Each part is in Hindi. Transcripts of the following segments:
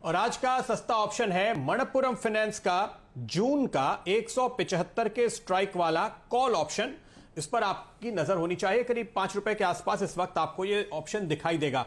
और आज का सस्ता ऑप्शन है मणप्पुरम फाइनेंस का जून का 175 के स्ट्राइक वाला कॉल ऑप्शन। इस पर आपकी नजर होनी चाहिए, करीब ₹5 के आसपास इस वक्त आपको यह ऑप्शन दिखाई देगा।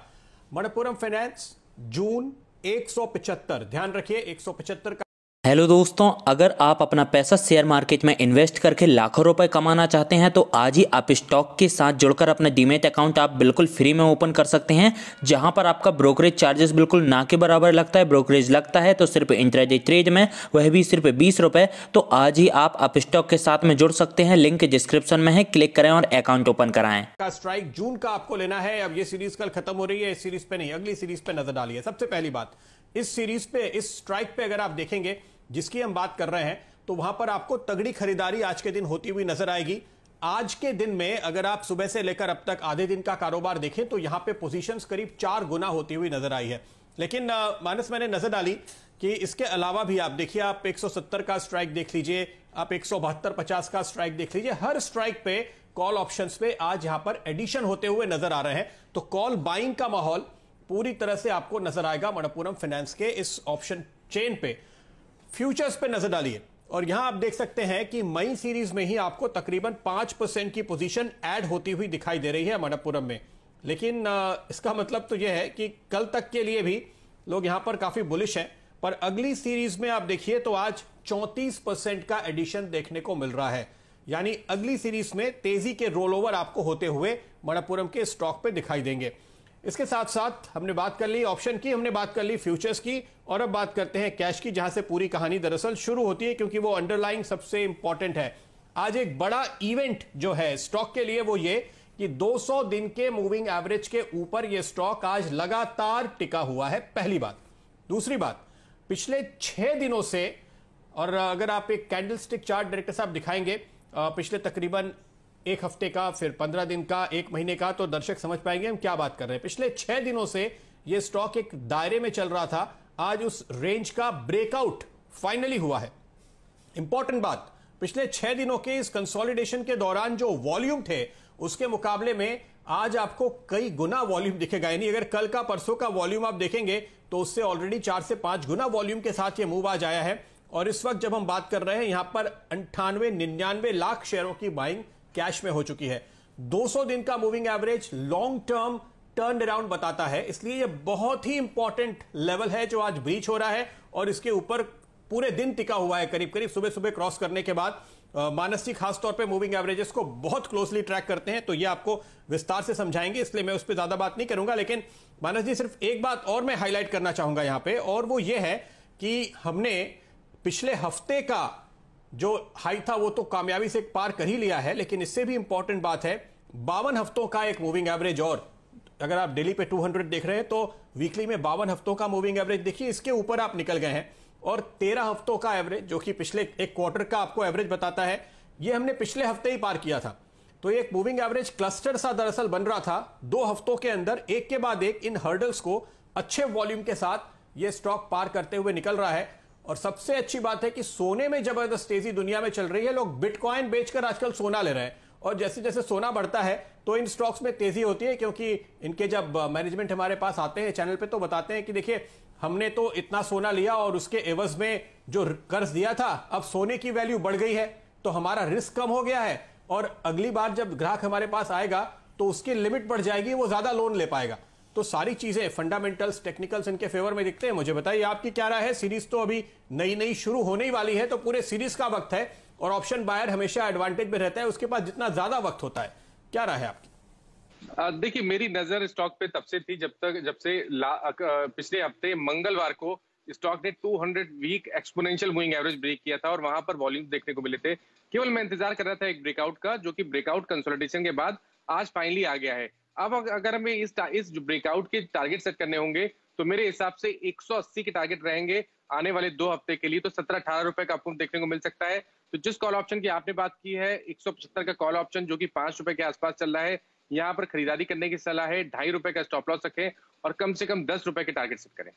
मणप्पुरम फाइनेंस जून 175, ध्यान रखिए 175 का। हेलो दोस्तों, अगर आप अपना पैसा शेयर मार्केट में इन्वेस्ट करके लाखों रुपए कमाना चाहते हैं तो आज ही आप स्टॉक के साथ जुड़कर अपना डीमैट अकाउंट आप बिल्कुल फ्री में ओपन कर सकते हैं, जहां पर आपका ब्रोकरेज चार्जेस बिल्कुल ना के बराबर लगता है। ब्रोकरेज लगता है तो सिर्फ इंट्राडे ट्रेड में, वह भी सिर्फ 20 रुपए। तो आज ही आप स्टॉक के साथ में जुड़ सकते हैं, लिंक डिस्क्रिप्शन में है, क्लिक करें और अकाउंट ओपन कराएं। का स्ट्राइक जून का आपको लेना है। अब ये सीरीज कल खत्म हो रही है, इस सीरीज पे नहीं, अगली सीरीज पे नजर डालिए। सबसे पहली बात, इस सीरीज पे, इस स्ट्राइक पे अगर आप देखेंगे जिसकी हम बात कर रहे हैं, तो वहां पर आपको तगड़ी खरीदारी आज के दिन होती हुई नजर आएगी। आज के दिन में अगर आप सुबह से लेकर अब तक आधे दिन का कारोबार देखें तो यहां पे पोजीशंस करीब 4 गुना होती हुई नजर आई है। लेकिन मानस, मैंने नजर डाली कि इसके अलावा भी आप देखिए, आप 170 का स्ट्राइक देख लीजिए, आप 172.50 का स्ट्राइक देख लीजिए, हर स्ट्राइक पे कॉल ऑप्शंस पे आज यहां पर एडिशन होते हुए नजर आ रहे हैं। तो कॉल बाइंग का माहौल पूरी तरह से आपको नजर आएगा मणप्पुरम फाइनेंस के इस ऑप्शन चेन पे। फ्यूचर्स पे नजर डालिए और यहां आप देख सकते हैं कि मई सीरीज में ही आपको तकरीबन 5% की पोजीशन ऐड होती हुई दिखाई दे रही है मणप्पुरम में। लेकिन इसका मतलब तो यह है कि कल तक के लिए भी लोग यहां पर काफी बुलिश हैं, पर अगली सीरीज में आप देखिए तो आज 34% का एडिशन देखने को मिल रहा है। यानी अगली सीरीज में तेजी के रोल ओवर आपको होते हुए मणप्पुरम के स्टॉक पे दिखाई देंगे। इसके साथ साथ हमने बात कर ली ऑप्शन की, हमने बात कर ली फ्यूचर्स की, और अब बात करते हैं कैश की, जहां से पूरी कहानी दरअसल शुरू होती है, क्योंकि वो अंडरलाइंग सबसे इंपॉर्टेंट है। आज एक बड़ा इवेंट जो है स्टॉक के लिए वो ये कि 200 दिन के मूविंग एवरेज के ऊपर ये स्टॉक आज लगातार टिका हुआ है, पहली बात। दूसरी बात, पिछले 6 दिनों से, और अगर आप एक कैंडलस्टिक चार्ट डायरेक्टर साहब दिखाएंगे पिछले तकरीबन एक हफ्ते का, फिर 15 दिन का, एक महीने का, तो दर्शक समझ पाएंगे हम क्या बात कर रहे हैं। पिछले 6 दिनों से यह स्टॉक एक दायरे में चल रहा था, आज उस रेंज का ब्रेकआउट फाइनली हुआ है। इंपॉर्टेंट बात, पिछले 6 दिनों के इस कंसोलिडेशन के दौरान जो वॉल्यूम थे उसके मुकाबले में आज आपको कई गुना वॉल्यूम दिखेगा। यानी अगर कल का, परसों का वॉल्यूम आप देखेंगे तो उससे ऑलरेडी 4 से 5 गुना वॉल्यूम के साथ यह मूव आज आया है। और इस वक्त जब हम बात कर रहे हैं, यहां पर 98-99 लाख शेयरों की बाइंग कैश में हो चुकी है। 200 दिन का moving average long term turn around बताता है, इसलिए यह बहुत ही इंपॉर्टेंट लेवल है जो आज ब्रीच हो रहा है और इसके ऊपर पूरे दिन टिका हुआ है। करीब करीब सुबह सुबह क्रॉस करने के बाद मानस जी खासतौर पे मूविंग एवरेजेस को बहुत क्लोजली ट्रैक करते हैं, तो यह आपको विस्तार से समझाएंगे, इसलिए मैं उस पर ज्यादा बात नहीं करूंगा। लेकिन मानस जी, सिर्फ एक बात और मैं हाईलाइट करना चाहूंगा यहां पे, और वो ये है कि हमने पिछले हफ्ते का जो हाई था वो तो कामयाबी से पार कर ही लिया है, लेकिन इससे भी इंपॉर्टेंट बात है 52 हफ्तों का एक मूविंग एवरेज। और अगर आप डेली पे 200 देख रहे हैं तो वीकली में 52 हफ्तों का मूविंग एवरेज देखिए, इसके ऊपर आप निकल गए हैं। और 13 हफ्तों का एवरेज, जो कि पिछले एक क्वार्टर का आपको एवरेज बताता है, ये हमने पिछले हफ्ते ही पार किया था। तो एक मूविंग एवरेज क्लस्टर सा दरअसल बन रहा था 2 हफ्तों के अंदर, एक के बाद एक इन हर्डल्स को अच्छे वॉल्यूम के साथ ये स्टॉक पार करते हुए निकल रहा है। और सबसे अच्छी बात है कि सोने में जबरदस्त तेजी दुनिया में चल रही है। लोग बिटकॉइन बेचकर आजकल सोना ले रहे हैं, और जैसे जैसे सोना बढ़ता है तो इन स्टॉक्स में तेजी होती है, क्योंकि इनके जब मैनेजमेंट हमारे पास आते हैं चैनल पे तो बताते हैं कि देखिए, हमने तो इतना सोना लिया और उसके एवज में जो कर्ज दिया था, अब सोने की वैल्यू बढ़ गई है तो हमारा रिस्क कम हो गया है, और अगली बार जब ग्राहक हमारे पास आएगा तो उसकी लिमिट बढ़ जाएगी, वो ज्यादा लोन ले पाएगा। तो सारी चीजें, फंडामेंटल्स, टेक्निकल्स इनके फेवर में दिखते हैं। मुझे बताइए आपकी क्या राय है। सीरीज तो अभी नई नई शुरू होने ही वाली है, तो पूरे सीरीज का वक्त है, और ऑप्शन बायर हमेशा एडवांटेज में रहता है, उसके पास जितना ज्यादा वक्त होता है। क्या राय है आपकी? देखिए, मेरी नजर स्टॉक पे तब से थी जब से पिछले हफ्ते मंगलवार को स्टॉक ने 200 week exponential moving average break किया था और वहां पर वॉल्यूम देखने को मिले थे। केवल मैं इंतजार कर रहा था एक ब्रेकआउट का, जो कि ब्रेकआउट कंसोलिडेशन के बाद आज फाइनली आ गया है। अब अगर हमें इस ब्रेकआउट के टारगेट सेट करने होंगे तो मेरे हिसाब से 180 के टारगेट रहेंगे आने वाले 2 हफ्ते के लिए, तो 17-18 रुपए का आपको देखने को मिल सकता है। तो जिस कॉल ऑप्शन की आपने बात की है, 175 का कॉल ऑप्शन जो कि 5 रुपए के आसपास चल रहा है, यहाँ पर खरीदारी करने की सलाह है। 2.5 रुपए का स्टॉप लॉस रखें और कम से कम 10 रुपए के टारगेट सेट करें।